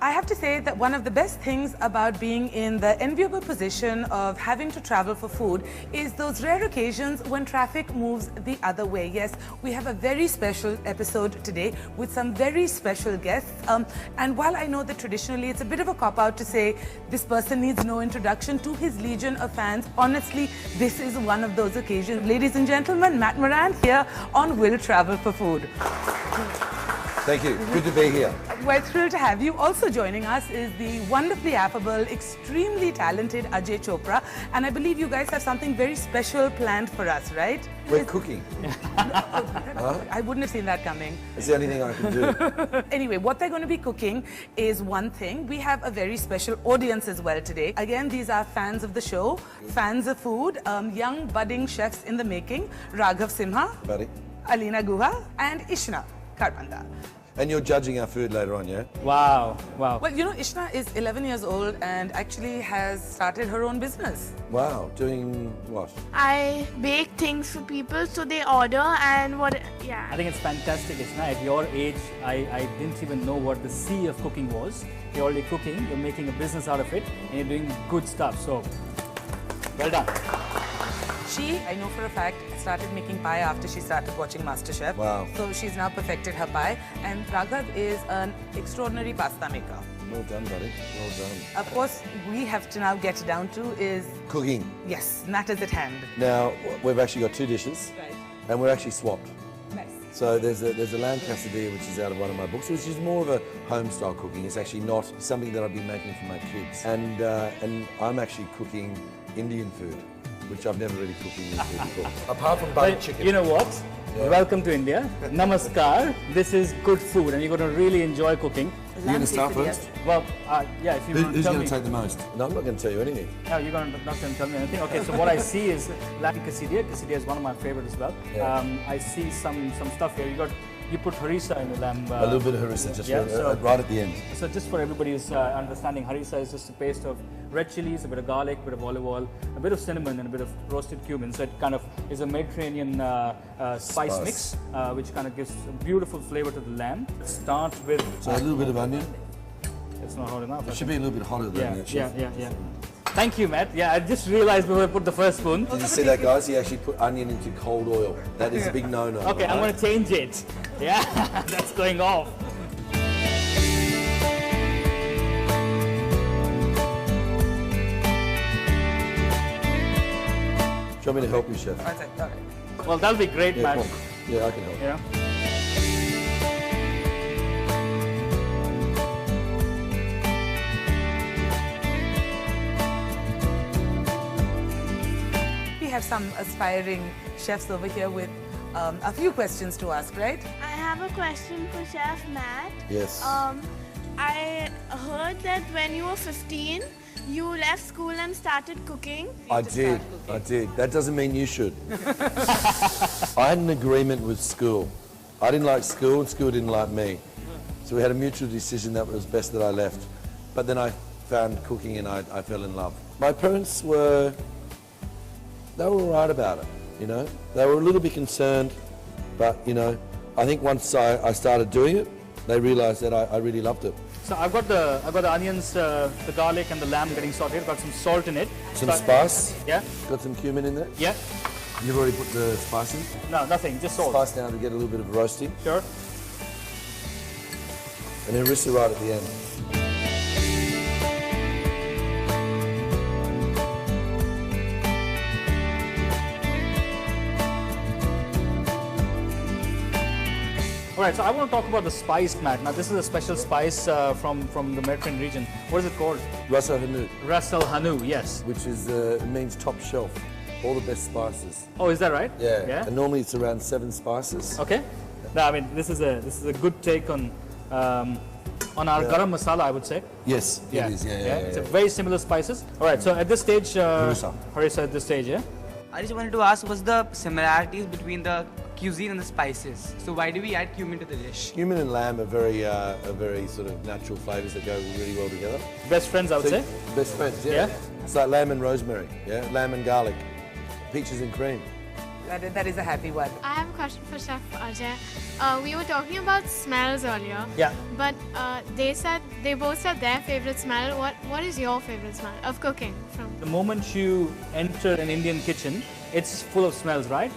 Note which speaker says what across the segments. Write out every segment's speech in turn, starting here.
Speaker 1: I have to say that one of the best things about being in the enviable position of having to travel for food is those rare occasions when traffic moves the other way. Yes, we have a very special episode today with some very special guests. And while I know that traditionally it's a bit of a cop-out to say this person needs no introduction to his legion of fans, honestly, this is one of those occasions. Ladies and gentlemen, Matt Moran here on Will Travel for Food.
Speaker 2: Thank you. Good to be here.
Speaker 1: We're thrilled to have you. Also joining us is the wonderfully affable, extremely talented Ajay Chopra. And I believe you guys have something very special planned for us, right?
Speaker 2: We're cooking.
Speaker 1: I wouldn't have seen that coming.
Speaker 2: It's the only thing I can do.
Speaker 1: Anyway, what they're going to be cooking is one thing. We have a very special audience as well today. Again, these are fans of the show, fans of food, young budding chefs in the making, Raghav Simha,
Speaker 2: Buddy.
Speaker 1: Alina Guha, and Ishna Karbanda.
Speaker 2: And you're judging our food later on, yeah?
Speaker 3: Wow, wow.
Speaker 1: Well, you know, Ishna is 11 years old and actually has started her own business.
Speaker 2: Wow. Doing what?
Speaker 4: I bake things for people so they order and
Speaker 3: I think it's fantastic. It's nice. At your age, I didn't even know what the sea of cooking was. You're already cooking, you're making a business out of it, and you're doing good stuff. So, well done.
Speaker 1: She, I know for a fact, started making pie after she started watching Masterchef.
Speaker 2: Wow.
Speaker 1: So she's now perfected her pie. And Raghav is an extraordinary pasta maker.
Speaker 2: Well done, buddy. Well done.
Speaker 1: Of course, we have to now get down to is...
Speaker 2: Cooking.
Speaker 1: Yes, matters at hand.
Speaker 2: Now, we've actually got two dishes.
Speaker 1: Right.
Speaker 2: And we're actually swapped.
Speaker 1: Nice.
Speaker 2: So there's a lamb quesadilla, which is out of one of my books, which is more of a home-style cooking. It's actually not something that I've been making for my kids. And I'm actually cooking Indian food, which I've never really cooked Indian food before. Apart from butter chicken.
Speaker 3: You know what? Yeah. Welcome to India. Namaskar. This is good food and you're going to really enjoy cooking.
Speaker 2: You're going to start first?
Speaker 3: Well, yeah, if you want to
Speaker 2: Who's
Speaker 3: tell
Speaker 2: going
Speaker 3: me.
Speaker 2: to take the most? No, I'm not going to tell you anything.
Speaker 3: No, you're not going to tell me anything. Okay, so what I see is lamb quesadilla. Quesadilla is one of my favorite as well.
Speaker 2: Yeah.
Speaker 3: I see some stuff here. You put harissa in the lamb.
Speaker 2: A little bit of harissa, just right at the end.
Speaker 3: So just for everybody's understanding, harissa is just a paste of red chilies, a bit of garlic, a bit of olive oil, a bit of cinnamon and a bit of roasted cumin. So it kind of is a Mediterranean spice mix, which kind of gives a beautiful flavor to the lamb. Start with...
Speaker 2: So a little bit of onion.
Speaker 3: It's not hot enough.
Speaker 2: It should be a little bit hotter than that.
Speaker 3: Yeah. Thank you, Matt. Yeah, I just realized before I put the first spoon.
Speaker 2: Did you see that, guys? He actually put onion into cold oil. That is a big no-no.
Speaker 3: Okay, right? I'm going to change it. Yeah, that's going off.
Speaker 2: Do you want me to help you, Chef?
Speaker 1: Okay.
Speaker 3: Well, that'll be great,
Speaker 2: Yeah,
Speaker 3: Matt.
Speaker 2: come on. Yeah, I can help.
Speaker 3: Yeah.
Speaker 1: We have some aspiring chefs over here with a few questions to ask, right?
Speaker 4: I have a question for Chef Matt.
Speaker 2: Yes.
Speaker 4: I heard that when you were 15, you left school and started cooking.
Speaker 2: I did. That doesn't mean you should. I had an agreement with school. I didn't like school and school didn't like me. So we had a mutual decision that it was best that I left. But then I found cooking and I fell in love. My parents were all right about it, you know. They were a little bit concerned, but, you know, I think once I started doing it, they realized that I really loved it.
Speaker 3: So I've got the onions, the garlic and the lamb getting sauteed. Got some salt in it.
Speaker 2: Some spice.
Speaker 3: Yeah.
Speaker 2: Got some cumin in there.
Speaker 3: Yeah.
Speaker 2: You've already put the spice in?
Speaker 3: No, nothing, just salt.
Speaker 2: Spice now to get a little bit of roasting.
Speaker 3: Sure.
Speaker 2: And harissa right at the end.
Speaker 3: All right, so I want to talk about the spice, Matt. Now, this is a special spice from the Mediterranean region. What is it called?
Speaker 2: Ras Al Hanout.
Speaker 3: Ras Al Hanout, yes.
Speaker 2: Which is means top shelf. All the best spices.
Speaker 3: Oh, is that right?
Speaker 2: Yeah. And normally it's around 7 spices.
Speaker 3: Okay. No, I mean this is a good take on our garam masala, I would say.
Speaker 2: Yes, it is. Yeah.
Speaker 3: It's a very similar spices. All right. So at this stage, harissa at this stage, yeah.
Speaker 5: I just wanted to ask, what's the similarities between the cuisine and the spices? So why do we add cumin to the dish?
Speaker 2: Cumin and lamb are very sort of natural flavors that go really well together.
Speaker 3: Best friends, I would say.
Speaker 2: Best friends, yeah. It's like lamb and rosemary, yeah. Lamb and garlic, peaches and cream.
Speaker 1: That is a happy one.
Speaker 6: I have a question for Chef Ajay. We were talking about smells earlier.
Speaker 3: Yeah.
Speaker 6: But they both said their favorite smell. What is your favorite smell of cooking?
Speaker 3: The moment you enter an Indian kitchen, it's full of smells, right?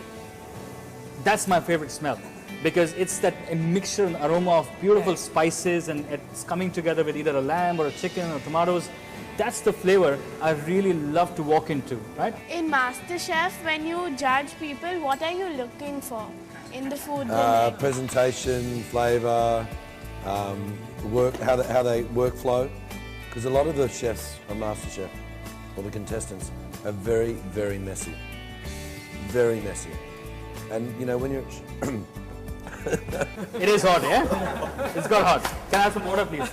Speaker 3: That's my favorite smell because it's that a mixture and aroma of beautiful spices and it's coming together with either a lamb or a chicken or tomatoes. That's the flavor I really love to walk into, right?
Speaker 4: In Masterchef, when you judge people, what are you looking for in the food they make?
Speaker 2: Presentation, flavour, work, how they workflow. Because a lot of the chefs on Masterchef, or the contestants, are very, very messy. Very messy. And you know, when you're...
Speaker 3: It is hot, yeah? It's got hot. Can I have some water, please?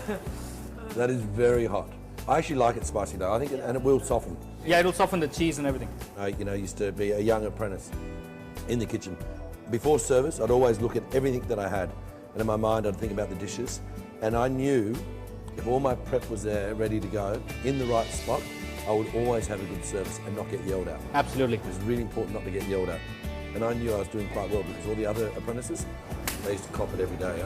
Speaker 2: That is very hot. I actually like it spicy though. I think, and it will soften.
Speaker 3: Yeah, it'll soften the cheese and everything.
Speaker 2: I, used to be a young apprentice in the kitchen. Before service, I'd always look at everything that I had, and in my mind, I'd think about the dishes. And I knew if all my prep was there, ready to go, in the right spot, I would always have a good service and not get yelled at.
Speaker 3: Absolutely.
Speaker 2: It was really important not to get yelled at. And I knew I was doing quite well because all the other apprentices, they used to cop it every day.